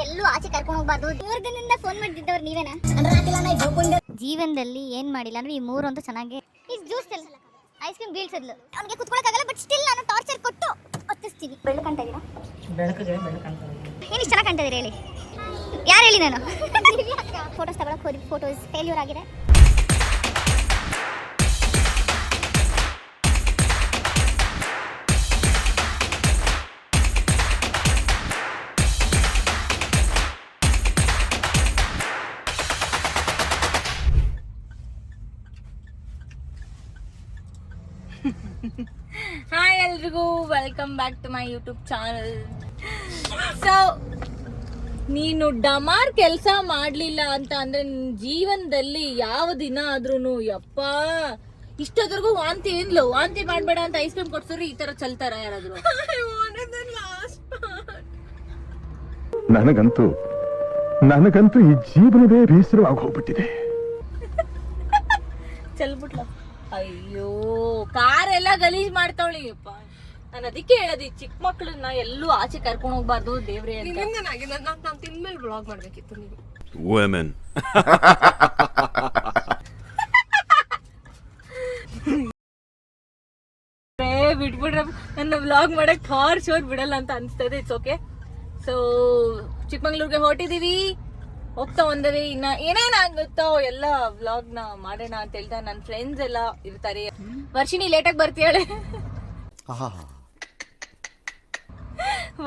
ಎಲ್ಲೂ ಆಚೆ ಕರ್ಕೊಂಡು ಹೋಗ್ಬಾರ್ದು. 3 ದಿನದಿಂದ ಫೋನ್ ಮಾಡ್ತಿದ್ದವ್ರು ನೀವೇನಾ? ಜೀವನದಲ್ಲಿ ಏನ್ ಮಾಡಿಲ್ಲ ಅಂದ್ರೆ ಈ 3 ಅಂತೂ ಚೆನ್ನಾಗಿ ಜ್ಯೂಸ್ ಐಸ್ ಕ್ರೀಮ್ ಬೀಳ್ಸದ್ಲು. ಅವ್ನಿಗೆ ಕುತ್ಕೊಳ್ಳೋಕ್ಕಾಗಲ್ಲ, ಬಟ್ ಸ್ಟಿಲ್ ನಾನು ಟಾರ್ಚರ್ ಕೊಟ್ಟು ಒತ್ತಿಸ್ತೀನಿ. ಬೆಳ್ಳು ಕಾಣ್ತಾ ಇದೀರಾ? ಏನಿಷ್ಟು ಚೆನ್ನಾಗಿ ಕಾಣ್ತಾ ಇದೀರಿ ಹೇಳಿ? ಯಾರು ಹೇಳಿ? ನಾನು ಫೋಟೋಸ್ ತಗೊಳಕ್ ಹೋಗಿ ಫೋಟೋಸ್ ಫೇಲ್ಯೂರ್ ಆಗಿದೆ. ಹಾಯ್ ಎಲ್ರಿಗೂ, welcome back to my YouTube channel. So ನೀನು ಡಮಾರ್ ಕೆಲಸ ಮಾಡ್ಲಿಲ್ಲ ಅಂತ ಅಂದ್ರೆ ಜೀವನದಲ್ಲಿ ಯಾವ ದಿನ ಆದ್ರೂನು ಯಪ್ಪ ಇಷ್ಟೊತ್ತರ್ಗೂ ವಾಂತಿ ಏನ್ಲು ವಾಂತಿ ಮಾಡ್ಬೇಡ ಅಂತ ಐಸ್ ಕ್ರೀಮ್ ಕೊಡ್ಸೋರು ಈ ತರ ಚಲ್ತಾರ ಯಾರಾದ್ರು? ನನಗಂತೂ ಈ ಜೀವನವೇ ಬೇಸರವಾಗಿ ಹೋಗ್ಬಿಟ್ಟಿದೆ. ಚಲ್ಬಿಟ್ಲ. ಅಯ್ಯೋ, ಕಾರ್ ಎಲ್ಲ ಗಲೀಜ್ ಮಾಡ್ತಾವಳಿ ಅಪ್ಪ. ನಾನು ಅದಕ್ಕೆ ಹೇಳದಿ ಚಿಕ್ಕ ಮಕ್ಳನ್ನ ಎಲ್ಲೂ ಆಚೆ ಕರ್ಕೊಂಡು ಹೋಗ್ಬಾರ್ದು ದೇವ್ರೆ ಅಂತ. ನಾನು ತಿಂದ್ಮೇಲೆ ಬ್ಲಾಗ್ ಮಾಡ್ಬೇಕಿತ್ತು ನೀವು. ವುಮೆನ್ ಬಿಟ್ಬಿಡ್ರ, ನನ್ನ ವ್ಲಾಗ್ ಮಾಡಕ್ ಫಾರ್ ಶೋರ್ ಬಿಡಲ್ಲ ಅಂತ ಅನ್ಸ್ತದೆ. It's okay. ಸೊ ಚಿಕ್ಕಮಂಗ್ಳೂರ್ಗೆ ಹೊರಟಿದೀವಿ, ಹೋಗ್ತಾ ಒಂದವೇ. ಇನ್ನ ಏನೇನಾಗುತ್ತೋ ಎಲ್ಲ ವ್ಲಾಗ್ ನ ಮಾಡೋಣ ಅಂತ ಹೇಳ್ತಾ ನನ್ನ ಫ್ರೆಂಡ್ಸ್ ಎಲ್ಲ ಇರ್ತಾರೆ. ವರ್ಷಿಣಿ ಲೇಟಾಗಿ ಬರ್ತೀಯಾಳೆ,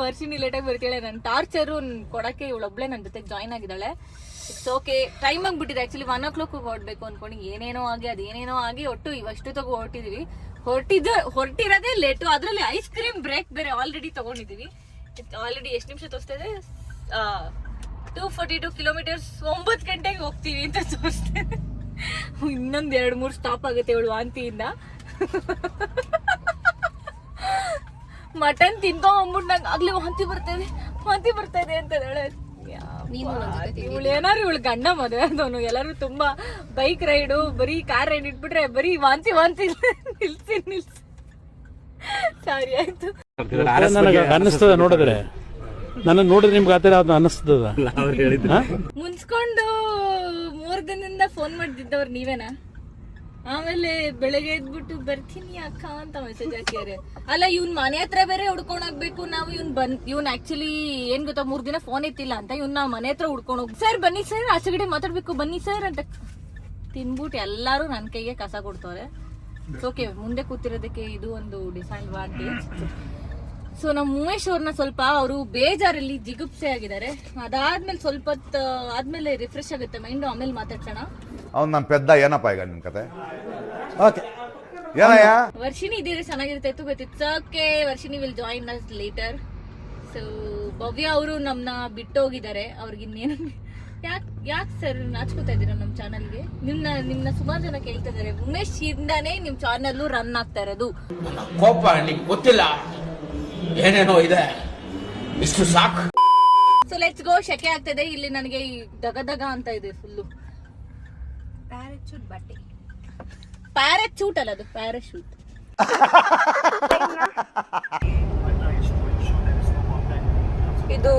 ವರ್ಷಿಣಿ ಲೇಟಾಗಿ ಬರ್ತೀಯಾಳೆ. ನನ್ನ ಟಾರ್ಚರು ಕೊಡಕ್ಕೆ ಇವಳೊಬ್ಳೆ ನನ್ನ ಜೊತೆಗೆ ಜಾಯ್ನ್ ಆಗಿದ್ದಾಳೆ. It's okay. ಟೈಮ್ ಆಗ್ಬಿಟ್ಟಿದೆ. ಆಕ್ಚುಲಿ 1 o'clock ಹೊರಡ್ಬೇಕು ಅನ್ಕೊಂಡು ಏನೇನೋ ಆಗಿ ಒಟ್ಟು ಇವಷ್ಟು ತಗೋ ಹೊರಟಿರೋದೇ ಲೇಟು. ಅದ್ರಲ್ಲಿ ಐಸ್ ಕ್ರೀಮ್ ಬ್ರೇಕ್ ಬೇರೆ ಆಲ್ರೆಡಿ ತಗೊಂಡಿದೀವಿ. ಆಲ್ರೆಡಿ ಎಷ್ಟು ನಿಮಿಷ ತೋರಿಸ್ತಾ ಇದೆ? 242 ಕಿಲೋಮೀಟರ್ಸ್. 9 ಗಂಟೆಗೆ ಹೋಗ್ತೀವಿ ಅಂತ ತೋರಿಸ್ತೇನೆ. ಇನ್ನೊಂದ್ 2-3 ಸ್ಟಾಪ್ ಆಗುತ್ತೆ ಇವಳು ವಾಂತಿಯಿಂದ. ಮಟನ್ ತಿನ್ಕೊಂಡ್ಬಿಟ್ಟು ನಂಗೆ ಆಗ್ಲೇ ವಾಂತಿ ಬರ್ತಾ ಇದೆ ಅಂತ ಹೇಳ. ಇವಳು ಏನಾರು ಇವಳು ಗಂಡ ಮದುವೆ ಆದವನು. ಎಲ್ಲರೂ ತುಂಬಾ ಬೈಕ್ ರೈಡು, ಬರೀ ಕಾರ್ ರೈಡ್ ಇಟ್ಬಿಟ್ರೆ ಬರೀ ವಾಂತಿ ನಿಲ್ಸಿ ಸಾರಿ ಆಯ್ತು. ಅನ್ನಿಸ್ತದ ನೋಡಿದ್ರೆ, ನನ್ನ ನೋಡಿದ್ರೆ ನಿಮ್ಗೆ ಆತರ ಅನ್ನಿಸ್ತದ. ಮುನ್ಸ್ಕೊಂಡು 3 ದಿನದಿಂದ ಫೋನ್ ಮಾಡ್ತಿದ್ದವ್ರು ನೀವೇನಾ? ಆಮೇಲೆ ಬೆಳಗ್ಗೆ ಎದ್ಬಿಟ್ಟು ಬರ್ತೀನಿ ಅಕ್ಕ ಅಂತ ಮೆಸೇಜ್ ಹಾಕ್ಯಾರೆ. ಅಲ್ಲ, ಇವ್ನ್ ಮನೆ ಹತ್ರ ಬೇರೆ ಹುಡ್ಕೊಂಡ್ ಹೋಗ್ಬೇಕು ನಾವು. ಇವ್ನ್ ಆಕ್ಚುಲಿ ಏನ್ ಗೊತ್ತಾ, 3 ದಿನ ಫೋನ್ ಎತ್ತಿಲ್ಲ ಅಂತ ಇವ್ನ ಮನೆ ಹತ್ರ ಹುಡ್ಕೊಂಡ್ ಹೋಗಿ, ಸರ್ ಬನ್ನಿ ಸರ್ ಆಚೆಗಡೆ ಮಾತಾಡ್ಬೇಕು ಬನ್ನಿ ಸರ್ ಅಂತ ತಿನ್ಬಿಟ್ಟು ಎಲ್ಲಾರು ನನ್ ಕೈಗೆ ಕಸ ಕೊಡ್ತವ್ರೆ. ಓಕೆ, ಮುಂದೆ ಕೂತಿರೋದಕ್ಕೆ ಇದು ಒಂದು ಡಿಸ್ಅಡ್ವಾಂಟೇಜ್. ಸೊ ನಮ್ಮ ಉಮೇಶ್ ಅವ್ರನ್ನ ಸ್ವಲ್ಪ ಅವರು ಬೇಜಾರಲ್ಲಿ ಜಿಗುಪ್ಸೆ ಆಗಿದ್ದಾರೆ. ಅದಾದ್ಮೇಲೆ ಸ್ವಲ್ಪ ಹೊತ್ತು ಆದ್ಮೇಲೆ ರಿಫ್ರೆಶ್ ಆಗುತ್ತೆ ಮೈಂಡ್, ಆಮೇಲೆ ಮಾತಾಡ್ಸೋಣ. ಅವ್ನು ನನ್ನ ಪೆದ್ದ ಏನಪ್ಪ ಈಗ ನಿನ್ ಕತೆ? ಓಕೆ, ಏನಯ್ಯ? ವರ್ಷಿಣಿ ಇದ್ದೀರಿ ಚೆನ್ನಾಗಿರುತ್ತೆ ಇತ್ತು ಗೊತ್ತಿತ್ತು. Okay, Varshini will join us later. So Bhavya ಅವರು ನಮ್ನ ಬಿಟ್ಟು ಹೋಗಿದ್ದಾರೆ. ಅವ್ರಿಗೆ ಇನ್ನೇನು ಯಾಕೆ ಸರ್ ನಾಚ್ಕೋತಾ ಇದ್ದೀರಾ ನಮ್ಮ ಚಾನಲ್ಗೆ? ನಿಮ್ನ ಸುಮಾರು ಜನ ಕೇಳ್ತಾ ಇದಾರೆ. ಉಮೇಶ್ ಇಂದಾನೇ ನಿಮ್ ಚಾನಲ್ ರನ್ ಆಗ್ತಾ ಇರೋದು. ಕೋಪ ನಿಂಗೆ ಗೊತ್ತಿಲ್ಲ, ಏನೇನೋ ಇದೆ, ಇಷ್ಟು ಸಾಕು. So let's go. ಶೆಕೆ ಆಗ್ತದೆ ಇಲ್ಲಿ ನನಗೆ. ದಗ ಅಂತ ಇದೆ ಫುಲ್ಲು. ಪ್ಯಾರಾಚೂಟ್ ಬಟ್ಟೆ, ಪ್ಯಾರಾಚೂಟ್ ಅಲ್ಲ ಅದು, ಪ್ಯಾರಾಶೂಟ್. ಇದು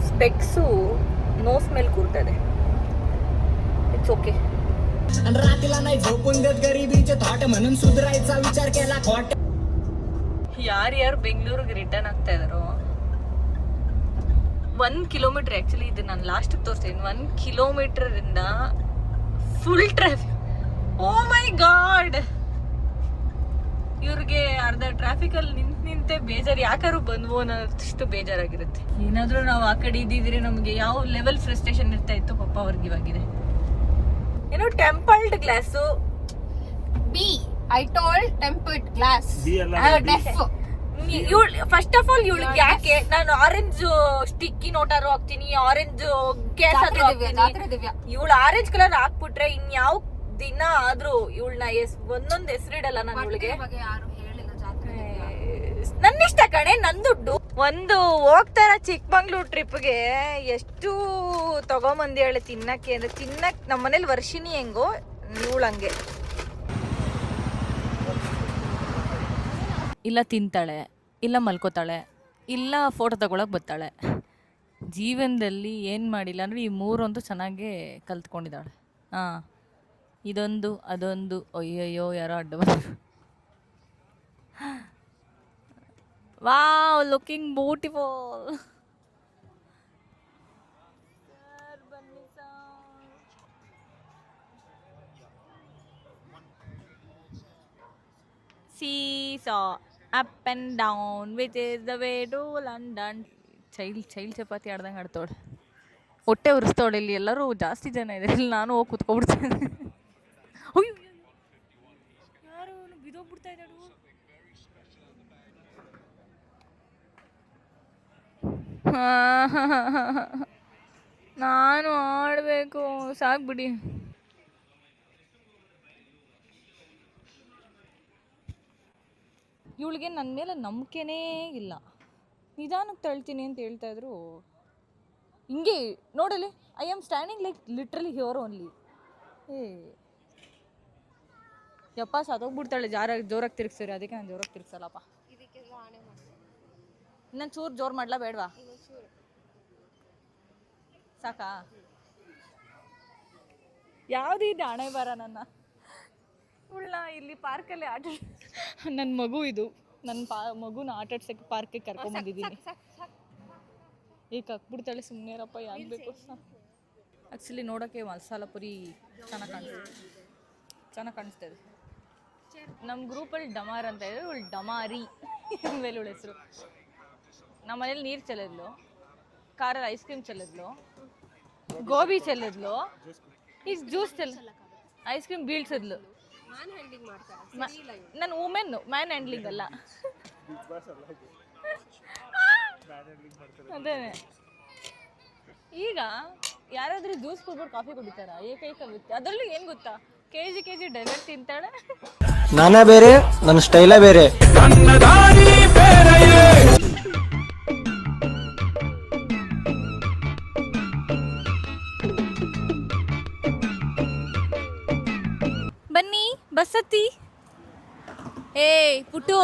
ಸ್ಪೆಕ್ಸು ನೋಸ್ ಮೇಲೆ ಕೂರ್ತದೆ. It's okay. रात्रीला नाही झोपून देत गरिबीचे थॉट म्हणून सुधारायचा विचार केला खोट. ಯಾರು ಬೆಂಗಳೂರಿಗೆ ರಿಟರ್ನ್ ಆಗ್ತಾ ಇದಾರೋ 1 ಕಿಲೋಮೀಟರ್, ಆಕ್ಚುಲಿ ಇದು ನಾನು ಲಾಸ್ಟ್ ತೋರಿಸ್ತೀನಿ. 1 ಕಿಲೋಮೀಟರ್ ಇಂದ ಫುಲ್ ಟ್ರಾಫಿಕ್. ಓ ಮೈ ಗಾಡ್, ಇವ್ರಿಗೆ ಅರ್ಧ ಟ್ರಾಫಿಕ್ ಅಲ್ಲಿ ನಿಂತೆ ಬೇಜಾರು ಯಾಕಾರು ಬಂದ್ವು ಅನ್ನೋಷ್ಟು ಬೇಜಾರಾಗಿರುತ್ತೆ. ಏನಾದ್ರೂ ನಾವು ಆ ಕಡೆ ಇದ್ದಿದ್ರೆ ನಮ್ಗೆ ಯಾವ ಲೆವೆಲ್ ಫ್ರಸ್ಟ್ರೇಷನ್ ಇರ್ತಾ ಇತ್ತು ಪಾಪ ಅವ್ರಿಗೆ ಇವಾಗಿದೆ. ಏನೋ templed glass. I told tempered glass. First of all ಇವಳಿಗೆ ಯಾಕೆ ನಾನು ಆರೆಂಜ್ ಸ್ಟಿಕ್ಕಿ ನೋಟಾರು ಹಾಕ್ತೀನಿ, ಆರೆಂಜ್ ಕೇಸ್ ಆದ್ರೂ ಹಾಕ್ತೀನಿ. ಇವಳು ಆರೆಂಜ್ ಕಲರ್ ಹಾಕ್ಬಿಟ್ರೆ ಇನ್ಯಾವ ದಿನ ಆದ್ರೂ ಇವಳನ್ನ ಒಂದೊಂದು ಹೆಸರಿಡಲ್ಲ ನಾನು ಇವಳಿಗೆ. ನನ್ನಿಷ್ಟ ಕಣೆ, ನನ್ ದುಡ್ಡು. ಒಂದು ಹೋಗ್ತಾರ ಚಿಕ್ಕಮಂಗ್ಳೂರ್ ಟ್ರಿಪ್ಗೆ ಎಷ್ಟು ತಗೊಂಬಂದಿ ಹೇಳಿ ತಿನ್ನಕ್ಕೆ ಅಂದ್ರೆ ತಿನ್ನಕ್. ನಮ್ಮ ಮನೇಲಿ ವರ್ಷಿಣಿ ಹೆಂಗೋ ಇವಳಂಗೆ. ಇಲ್ಲ ತಿಂತಾಳೆ, ಇಲ್ಲ ಮಲ್ಕೋತಾಳೆ, ಇಲ್ಲ ಫೋಟೋ ತಗೊಳಕ್ ಬರ್ತಾಳೆ. ಜೀವನದಲ್ಲಿ ಏನು ಮಾಡಿಲ್ಲ ಅಂದರೆ ಈ ಮೂರಂತೂ ಚೆನ್ನಾಗೇ ಕಲ್ತ್ಕೊಂಡಿದ್ದಾಳೆ. ಹಾಂ, ಇದೊಂದು ಅದೊಂದು. ಅಯ್ಯಯ್ಯೋ ಯಾರೋ ಅಡ್ಡ ಬಂದರು. Wow, looking beautiful. Seesaw up and down, which is the way to London. Child ಚಪಾತಿ ಆಡ್ದಂಗೆ ಆಡ್ತೋಳೆ. ಹೊಟ್ಟೆ ಉರಿಸ್ತೋಳೆ. ಇಲ್ಲಿ ಎಲ್ಲರೂ ಜಾಸ್ತಿ ಜನ ಇದ್ದಾರೆ, ಇಲ್ಲಿ ನಾನು ಹೋಗಿ ಕುತ್ಕೊಬಿಡ್ತೇನೆ. ಅಯ್ಯೋ ಯಾರು ಬಿದೋಗ್ಬಿಡ್ತಾ ಇದ್ದಾಳು. ನಾನು ಆಡಬೇಕು, ಸಾಕ್ಬಿಡಿ. ಇವಳಿಗೆ ನನ್ನ ಮೇಲೆ ನಂಬಿಕೆನೇ ಇಲ್ಲ. ನಿಧಾನಕ್ಕೆ ತಳ್ತೀನಿ ಅಂತ ಹೇಳ್ತಾ ಇದ್ರು. ಹಿಂಗೆ ನೋಡಲಿ, I am standing like literally here only. ಯಪ್ಪ ಸತ್ತೋಗ್ಬಿಡ್ತಾಳೆ ಜೋರಾಗಿ ತಿರ್ಗಿಸ್ರಿ. ಅದಕ್ಕೆ ನಾನು ಜೋರಾಗಿ ತಿರ್ಗಿಸಲ್ಲಪ್ಪ. ಇನ್ನೊಂದು ಚೂರು ಜೋರು ಮಾಡ್ಲಾ ಬೇಡವಾ? ಸಾಕಾ? ಯಾವುದು ಇದೆ ಹಣೆ ಬರ ನನ್ನ ಉಳ್ಳ. ಇಲ್ಲಿ ಪಾರ್ಕಲ್ಲಿ ನನ್ನ ಮಗು ಇದು, ನನ್ನ ಮಗುನ ಆಟಾಡ್ಸಕ್ಕೆ ಪಾರ್ಕಿಗೆ ಕರ್ಕೊಂಬಂದಿದ್ದೀನಿ. ಈಗ ಹಾಕ್ಬಿಡ್ತಾಳೆ. ಸುಮ್ಮನೆರಪ್ಪ, ಯಾಕೆ ಬೇಕು? ಆ್ಯಕ್ಚುಲಿ ನೋಡೋಕ್ಕೆ ಮಸಾಲ ಪುರಿ ಚೆನ್ನಾಗಿ ಕಾಣಿಸ್ತದೆ. ನಮ್ಮ ಗ್ರೂಪಲ್ಲಿ ಡಮಾರ್ ಅಂತ ಇದ್ದಾರೆ, ಇವಳು ಡಮಾರಿ ಮೇಲೆ ಇವಳ ಹೆಸರು. ನಮ್ಮ ಮನೇಲಿ ನೀರು ಚೆಲ್ಲಿದ್ಲು, ಕಾರಲ್ಲಿ ಐಸ್ ಕ್ರೀಮ್ ಚೆಲ್ಲಿದ್ಲು, ಗೋಬಿ ಚೆಲ್ಲಿದ್ಲು, ಈಗ ಜ್ಯೂಸ್ ಐಸ್ ಕ್ರೀಮ್ ಬೀಳ್ಸಿದ್ಲು. ನಾನು ವುಮೆನ್, ಮ್ಯಾನ್ ಹ್ಯಾಂಡ್ಲಿಂಗ್ ಅಲ್ಲ. ಅದೇ ಈಗ ಯಾರಾದ್ರೂ ಜ್ಯೂಸ್ ಕೊಡ್ಬಿಟ್ಟು ಕಾಫಿ ಕುಡಿತಾರ? ಏಕೈಕ ವ್ಯಕ್ತಿ. ಅದರಲ್ಲೂ ಏನು ಗೊತ್ತಾ, ಕೆಜಿ ಡೆಸರ್ಟ್ ತಿಂತಾಳೆ. ನಾನೇ ಬೇರೆ, ನನ್ನ ಸ್ಟೈಲೇ ಬೇರೆ. ಬನ್ನಿ ಬಸ್ಸತ್ತಿ. ಪುಟ್ಟು,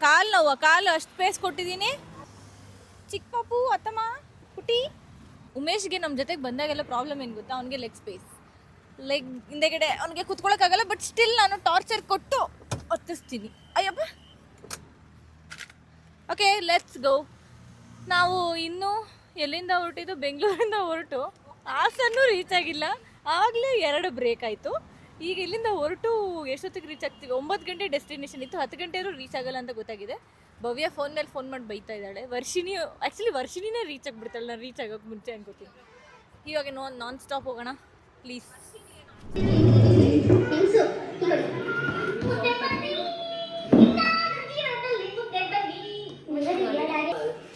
ಕಾಲು ನೋವು, ಕಾಲು ಅಷ್ಟು ಪೇಸ್ ಕೊಟ್ಟಿದ್ದೀನಿ. ಚಿಕ್ಕ ಪಾಪು, ಅತ್ತಮ್ಮ, ಪುಟಿ. ಉಮೇಶ್ಗೆ ನಮ್ಮ ಜೊತೆಗೆ ಬಂದಾಗೆಲ್ಲ ಪ್ರಾಬ್ಲಮ್ ಏನು ಗೊತ್ತಾ, ಅವ್ನಿಗೆ ಲೆಗ್ ಹಿಂದೆಗಡೆ ಅವ್ನಿಗೆ ಕುತ್ಕೊಳ್ಳೋಕ್ಕಾಗಲ್ಲ. ಬಟ್ ಸ್ಟಿಲ್ ನಾನು ಟಾರ್ಚರ್ ಕೊಟ್ಟು ಒತ್ತಿಸ್ತೀನಿ. ಅಯ್ಯಪ್ಪ. Okay, let's go. ನಾವು ಇನ್ನೂ ಎಲ್ಲಿಂದ ಹೊರಟಿದ್ದು? ಬೆಂಗಳೂರಿಂದ ಹೊರಟು ಹಾಸನ್ನೂ ರೀಚ್ ಆಗಿಲ್ಲ. ಆಗಲೇ 2 ಬ್ರೇಕ್ ಆಯಿತು. ಈಗ ಇಲ್ಲಿಂದ ಹೊರಟು ಎಷ್ಟೊತ್ತಿಗೆ ರೀಚ್ ಆಗ್ತೀವಿ? 9 ಗಂಟೆ ಡೆಸ್ಟಿನೇಷನ್ ಇತ್ತು, 10 ಗಂಟೆಯೂ ರೀಚ್ ಆಗಲ್ಲ ಅಂತ ಗೊತ್ತಾಗಿದೆ. ಭವ್ಯ ಫೋನ್ ಮೇಲೆ ಫೋನ್ ಮಾಡಿ ಬೈತಾ ಇದ್ದಾಳೆ. ವರ್ಷಿಣಿನೇ ರೀಚ್ ಆಗಿಬಿಡ್ತಾಳೆ, ನಾನು ರೀಚ್ ಆಗೋಕ್ಕೆ ಮುಂಚೆ ಅನ್ಕೋತೀನಿ. ಇವಾಗ ನಾನ್ ಸ್ಟಾಪ್ ಹೋಗೋಣ ಪ್ಲೀಸ್.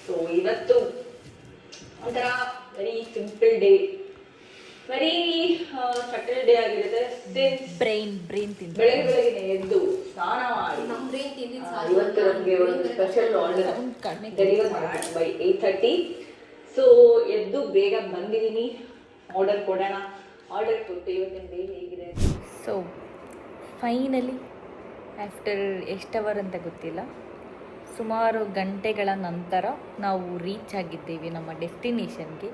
ಸೊ ಇವತ್ತು ಒಂಥರ very simple day, very subtle day ಆಗಿರುತ್ತೆ. ಬ್ರೈನ್ ತಿಂದು ಬೆಳಗ್ಗೆ ಎದ್ದು ಸ್ನಾನ ಮಾಡಿ ಇವತ್ತು ನಮಗೆ ಒಂದು ಸ್ಪೆಷಲ್ ಆರ್ಡರ್ ಡೆಲಿವರ್ ಮಾಡಬೇಕು ಬೈ 8:30. ಸೊ ಎದ್ದು ಬೇಗ ಬಂದಿದ್ದೀನಿ. ಆರ್ಡರ್ ಕೊಡೋಣ. ಆರ್ಡರ್ ಕೊಟ್ಟು ಇವತ್ತಿನ ಡೇ ಹೇಗಿದೆ. ಸೊ ಫೈನಲಿ ಆಫ್ಟರ್ ಎಷ್ಟು ಅವರ್ ಅಂತ ಗೊತ್ತಿಲ್ಲ, ಸುಮಾರು ಗಂಟೆಗಳ ನಂತರ ನಾವು ರೀಚ್ ಆಗಿದ್ದೇವೆ ನಮ್ಮ ಡೆಸ್ಟಿನೇಷನ್ಗೆ.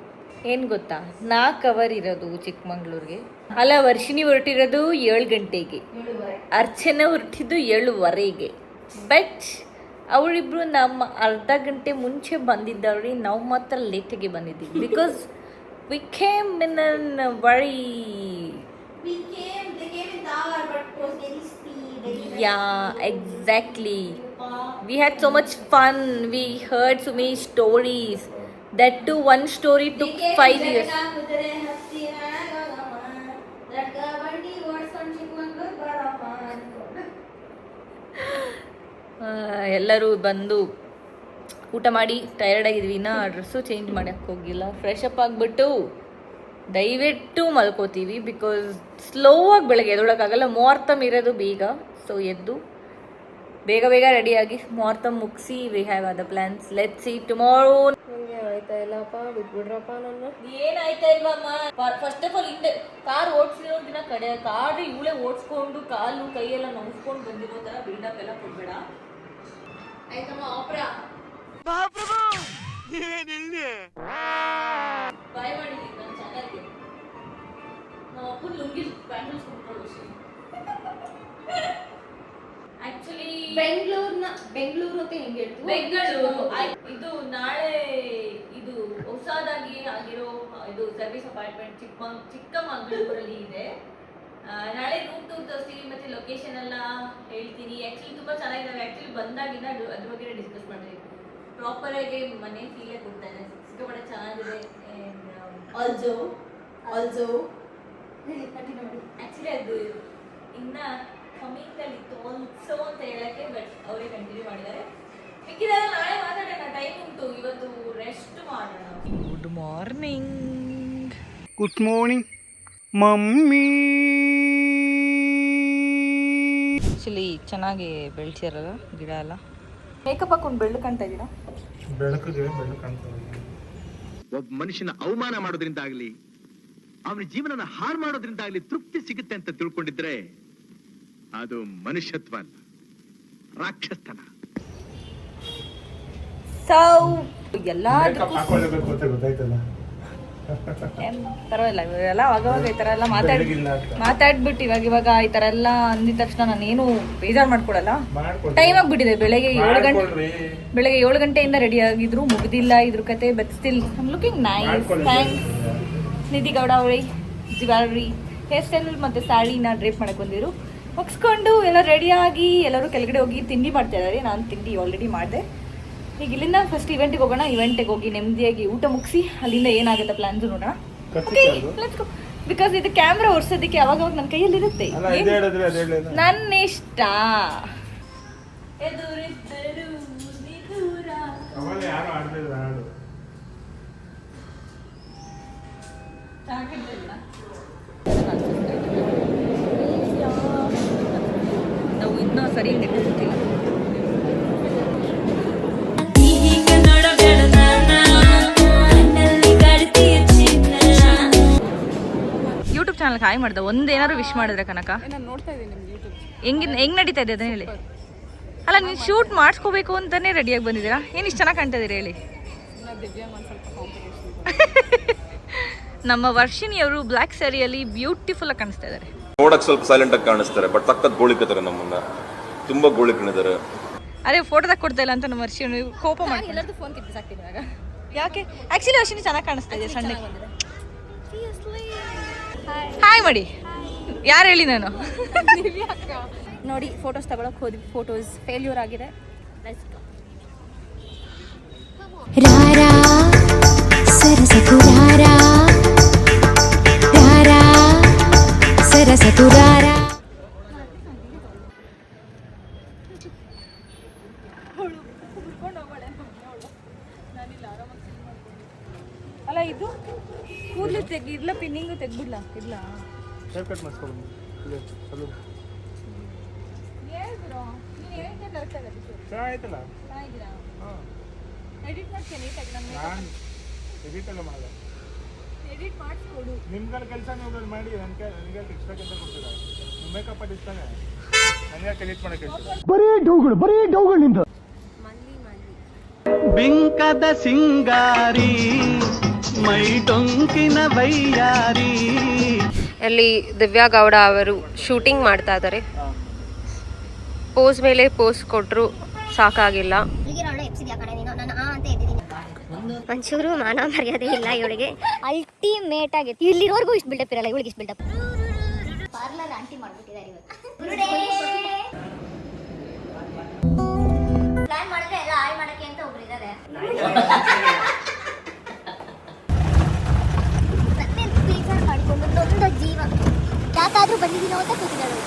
ಏನು ಗೊತ್ತಾ, 4 ಅವರ್ ಇರೋದು ಚಿಕ್ಕಮಂಗ್ಳೂರಿಗೆ. ಅಲ್ಲ, ವರ್ಷಿಣಿ ಹೊರಟಿರೋದು 7 ಗಂಟೆಗೆ, ಅರ್ಚನೆ ಹೊರಟಿದ್ದು 7:15. ಬಟ್ ಅವರಿಬ್ರು ನಮ್ಮ ಅರ್ಧ ಗಂಟೆ ಮುಂಚೆ ಬಂದಿದ್ದವ್ರಿ, ನಾವು ಮಾತ್ರ ಲೇಟಿಗೆ ಬಂದಿದ್ದೀವಿ. Because we came in very exactly. We had so much fun. We heard so many stories. That too, one story took 5 years. ಎಲ್ಲರೂ ಬಂದು ಊಟ ಮಾಡಿ ಟಯರ್ಡ್ ಆಗಿದ್ವಿ. ಇನ್ನೂ ಡ್ರೆಸ್ಸು ಚೇಂಜ್ ಮಾಡೋಕ್ಕೆ ಹೋಗಿಲ್ಲ. ಫ್ರೆಶ್ ಅಪ್ ಆಗಿಬಿಟ್ಟು ದಯವಿಟ್ಟು ಮಲ್ಕೋತೀವಿ. ಬಿಕಾಸ್ ಸ್ಲೋ ಆಗಿ ಬೆಳಗ್ಗೆ ಎದ್ದೊಳಕ್ಕಾಗಲ್ಲ. ಮುಹೂರ್ತಮ್ ಇರೋದು ಬೇಗ. ಸೊ ಎದ್ದು ಬೇಗ ರೆಡಿಯಾಗಿ ಮುಹೂರ್ತಮ್ ಮುಗಿಸಿ we have other plans. Let's see tomorrow. ಆಯ್ತಾ ಇಲ್ಲಪ್ಪ, ಬಿಟ್ಬಿಡ್ರಪ್ಪ ನನ್ನ. ಏನಾಯ್ತಾ ಇಲ್ವಮ್ಮ? ಫಸ್ಟ್ ಆಫ್ ಆಲ್ ಹಿಂದೆ ಕಾರ್ ಓಡಿಸಿರೋ ದಿನ ಕಡೆ ಕಾರ್ ಇವಳೇ ಓಡಿಸ್ಕೊಂಡು ಕಾಲು ಕೈಯೆಲ್ಲ ನೋಡ್ಸ್ಕೊಂಡು ಬಂದಿರೋ ಥರ ಬಿಲ್ಡಪ್ ಎಲ್ಲ ಕೊಡ್ಬೇಡ ಆಯ್ತಮ್ಮ. ಆಪ್ರಾ ಮತ್ತೆ ಹೆಂಗೆ ಹೇಳ್ತು ಬೆಂಗಳೂರು ಇದು ನಾಳೆ ಇದು ಹೊಸದಾಗಿ ಆಗಿರೋ ಇದು ಸರ್ವಿಸ್ ಅಪಾರ್ಟ್ಮೆಂಟ್ ಚಿಕ್ಕಮಗಳೂರಲ್ಲಿ ಇದೆ. ನಾಳೆ ರೂಮ್ ಟೂರ್ ತೋರಿಸ್ತೀವಿ ಮತ್ತೆ ಲೊಕೇಶನ್ ಎಲ್ಲ ಹೇಳ್ತೀನಿ. ಆ್ಯಕ್ಚುಲಿ ತುಂಬ ಚೆನ್ನಾಗಿದ್ದಾವೆ. ಆ್ಯಕ್ಚುಲಿ ಬಂದಾಗಿಂದ ಅದ್ರ ಬಗ್ಗೆ ಡಿಸ್ಕಸ್ ಮಾಡಿದ್ವಿ. ಪ್ರಾಪರ್ ಆಗಿ ಮನೆ ಫೀಲೇ ಕೊಡ್ತಾ ಇದೆ. ಸಿಕ್ಕಾಪಟ್ಟೆ ಚೆನ್ನಾಗಿದೆ. ಆಲ್ಸೋ ಆ್ಯಕ್ಚುಲಿ ಅದು ಇನ್ನ ಕಮಿಂಗಲ್ಲಿ ಇತ್ತು ಆಲ್ಸೋ ಅಂತ ಹೇಳಕ್ಕೆ, ಬಟ್ ಅವರೇ ಕಂಟಿನ್ಯೂ ಮಾಡಿದ್ದಾರೆ. ಮಿಕ್ಕಿದೆಲ್ಲ ನಾಳೆ ಮಾತಾಡೋಣ, ಟೈಮ್ ಉಂಟು. ಇವತ್ತು ರೆಸ್ಟ್ ಮಾಡೋಣ. Good morning. Good morning mummy. Actually ಚೆನ್ನಾಗಿ ಬೆಳೆಸಿರಲ್ಲ ಗಿಡ ಎಲ್ಲ. ಮೇಕಪ್ ಹಾಕೊಂಡು ಬೆಳ್ಳು ಕಾಣ್ತಾ ಇದ್ದೀರಾ? ಒಬ್ಬ ಮನುಷ್ಯನ ಅವಮಾನ ಮಾಡೋದ್ರಿಂದಾಗ್ಲಿ ಅವನ ಜೀವನನ ಹಾಳು ಮಾಡೋದ್ರಿಂದಾಗ್ಲಿ ತೃಪ್ತಿ ಸಿಗುತ್ತೆ ಅಂತ ತಿಳ್ಕೊಂಡಿದ್ರೆ ಅದು ಮನುಷ್ಯತ್ವ ಅಲ್ಲ, ರಾಕ್ಷಸತನ. ಪರವಾಗಿಲ್ಲ, ಇವೆಲ್ಲ ಅವಾಗ ಈ ಥರ ಎಲ್ಲ ಮಾತಾಡ್ಬಿಟ್ಟು ಇವಾಗ ಈ ಥರ ಎಲ್ಲ ಅಂದಿದ ತಕ್ಷಣ ನಾನೇನು ಬೇಜಾರು ಮಾಡ್ಕೊಡಲ್ಲ. ಟೈಮ್ ಆಗ್ಬಿಟ್ಟಿದೆ. ಬೆಳಗ್ಗೆ 7 ಗಂಟೆಯಿಂದ ರೆಡಿ ಆಗಿದ್ರು, ಮುಗ್ದಿಲ್ಲ ಇದ್ರ ಕತೆ. But still I'm looking nice. Thanks Nidhi Gowda ಅವರೇ. ಜ್ಯುವೆಲ್ರಿ, ಹೇರ್ ಸ್ಟೈಲ್ ಮತ್ತು ಸ್ಯಾರಿನ ಡ್ರೇಪ್ ಮಾಡಕ್ಕೆ ಬಂದಿರು. ಮುಗಿಸ್ಕೊಂಡು ಎಲ್ಲ ರೆಡಿಯಾಗಿ ಎಲ್ಲರೂ ಕೆಳಗಡೆ ಹೋಗಿ ತಿಂಡಿ ಮಾಡ್ತಾ ಇದ್ದಾರೆ. ನಾನು ತಿಂಡಿ ಆಲ್ರೆಡಿ ಮಾಡಿದೆ. ಈಗ ಇಲ್ಲಿಂದ ಫಸ್ಟ್ ಇವೆಂಟಿಗೆ ಹೋಗೋಣ. ಇವೆಂಟಿಗೆ ಹೋಗಿ ನೆಮ್ಮದಿಯಾಗಿ ಊಟ ಮುಗಿಸಿ ಅಲ್ಲಿಂದ ಏನಾಗುತ್ತೆ ಪ್ಲಾನ್ಸ್ ನೋಡೋಣ. ಬಿಕಾಸ್ ಇದು ಕ್ಯಾಮ್ರಾ ಓಡಿಸೋದಕ್ಕೆ ಅವಾಗ ನನ್ನ ಕೈಯಲ್ಲಿ ಇರುತ್ತೆ. ನನ್ನ ಇಷ್ಟ. ನಾವು ಇನ್ನೂ ಸರಿ ನೆನಪಿಲ್ಲ. ಯೂಟ್ಯೂಬ್ ಚಾನಲ್ಗೆ ಹಾಯ್ ಮಾಡ್ದೆ. ಒಂದೇನಾದ್ರು ವಿಶ್ ಮಾಡಿದ್ರೆ ಕನಕ? ಹೆಂಗ್ ನಡೀತಾ ಇದೆ ಅದನ್ನ ಹೇಳಿ. ಅಲ್ಲ, ನೀವು ಶೂಟ್ ಮಾಡಿಸ್ಕೋಬೇಕು ಅಂತಾನೆ ರೆಡಿಯಾಗಿ ಬಂದಿದ್ದೀರಾ? ಏನು ಇಷ್ಟು ಚೆನ್ನಾಗಿ ಕಾಣ್ತಾ ಇದೀರಿ ಹೇಳಿ. ನಮ್ಮ ವರ್ಷಿಣಿಯವರು ಬ್ಲ್ಯಾಕ್ ಸ್ಯಾರಿಯಲ್ಲಿ ಬ್ಯೂಟಿಫುಲ್ ಆಗಿ ಕಾಣಿಸ್ತಾ ಇದ್ದಾರೆ. ನೋಡಕ್ ಸ್ವಲ್ಪ ಸೈಲೆಂಟ್ ಆಗಿ ಕಾಣಿಸ್ತಾರೆ, ಬಟ್ ಸಖತ್ ಗೋಳಿಕತ್ತಾರೆ ನಮ್ಮನ್ನ. ತುಂಬಾ ಗೋಳಿಕೊಂಡಿದ್ದಾರೆ. ಅದೇ ಫೋಟೋದಾಗ ಕೊಡ್ತಾ ಇಲ್ಲ ಅಂತ ನಮ್ಮ ವರ್ಷಿಣಿ ಕೋಪ ಮಾಡಿ ಎಲ್ಲರದ್ದು ಫೋನ್ ಕಿತ್ತು ಸಾಕ್ತೀನಿ ಇವಾಗ. ಯಾಕೆ? ಆಕ್ಚುಲಿ ವರ್ಷಿಣಿ ಚೆನ್ನಾಗಿ ಕಾಣಿಸ್ತಾ ಇದೆ ಸಣ್ಣ. ಹಾಯ್ ಮಾಡಿ. ಯಾರು ಹೇಳಿ? ನಾನು ನೋಡಿ ಫೋಟೋಸ್ ತಗೊಳಕ್ ಹೋದ್ವಿ. ಫೋಟೋಸ್ ಫೇಲ್ಯೂರ್ ಆಗಿದೆ. ರಾರಾ ಸರಸತು ರಾರಾ ರಾರಾ ಸರಸತು ರಾರಾ. ಅಲ್ಲ ಇದು ಕೂದಲು ಇಲ್ಲ, ಪಿನ್ನಿಂಗು ತೆಗ್ಬಿಡ್ಲ ಇಲ್ಲ. ಎಡಿಟ್ ಮಾಡ್ತೀನಿ ನೀಟಾಗಿ. ಎಡಿಟ್ ಮಾಡಿಸ್ಕೊಡು. ನಿಮ್ಗಳ ಕೆಲಸ ನೀವು ಮಾಡಿ ನನಗೆ ಎಕ್ಸ್ಟ್ರಾ ಕೆಲಸ ಕೊಡ್ತೀರಾ? ಮೇಕಪ್ ಇರ್ತಾನೆ, ನನಗೆ ಎಡಿಟ್ ಮಾಡಕ್ಕೆ ಬರೀ ಡೌಗಳು ನಿಂದು. ಬಿಂಕದ ಸಿಂಗಾರಿ ಮೈ ಡೊಂಕಿನ ವೈಯಾರಿ. ಅಲ್ಲಿ ದಿವ್ಯಾ ಗೌಡ ಅವರು ಶೂಟಿಂಗ್ ಮಾಡ್ತಾ ಇದ್ದಾರೆ. ಪೋಸ್ ಮೇಲೆ ಪೋಸ್ ಕೊಟ್ಟರು ಸಾಕಾಗಿಲ್ಲ. ಒಂಚೂರು ಮಾನ ಮರ್ಯಾದೆ ಇಲ್ಲ ಇವಳಿಗೆ. ಅಲ್ಟಿಮೇಟ್ ಆಗಿತ್ತು. ಇಲ್ಲಿರೋರ್ಗೂ ಇಷ್ಟು ಬಿಲ್ಡಪ್ ಇರಲ್ಲ, ಇವಳಿಗೆ ಇಷ್ಟು ಬಿಲ್ಡಪ್. ಪಾರ್ಲರ್ ಆಂಟಿ ಮಾಡ್ಬಿಟ್ಟಿದ್ದಾರೆ ಇವತ್ತು. ಪ್ಲಾನ್ ಮಾಡಿದ್ರೆ ಎಲ್ಲ ಹಾಳು ಮಾಡಕ್ಕೆ ಅಂತ ಒಬ್ರು ಇದ್ದಾರೆ. ಮತ್ತೆ ಬೇಜಾರು ಮಾಡಿಕೊಂಡು ದೊಡ್ಡ ಜೀವ ಯಾಕಾದ್ರೂ ಬಂದಿದ್ದೀನೋ ಅಂತ ಕೂತಿದ್ದಾಳು.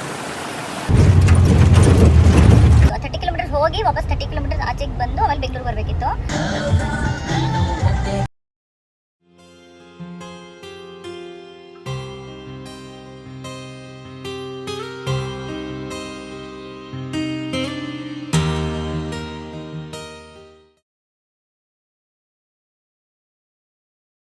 30 ಕಿಲೋಮೀಟರ್ ಹೋಗಿ ವಾಪಸ್ 30 ಕಿಲೋಮೀಟರ್ ಆಚೆಗೆ ಬಂದು ಆಮೇಲೆ ಬೆಂಗಳೂರು ಬರಬೇಕಿತ್ತು.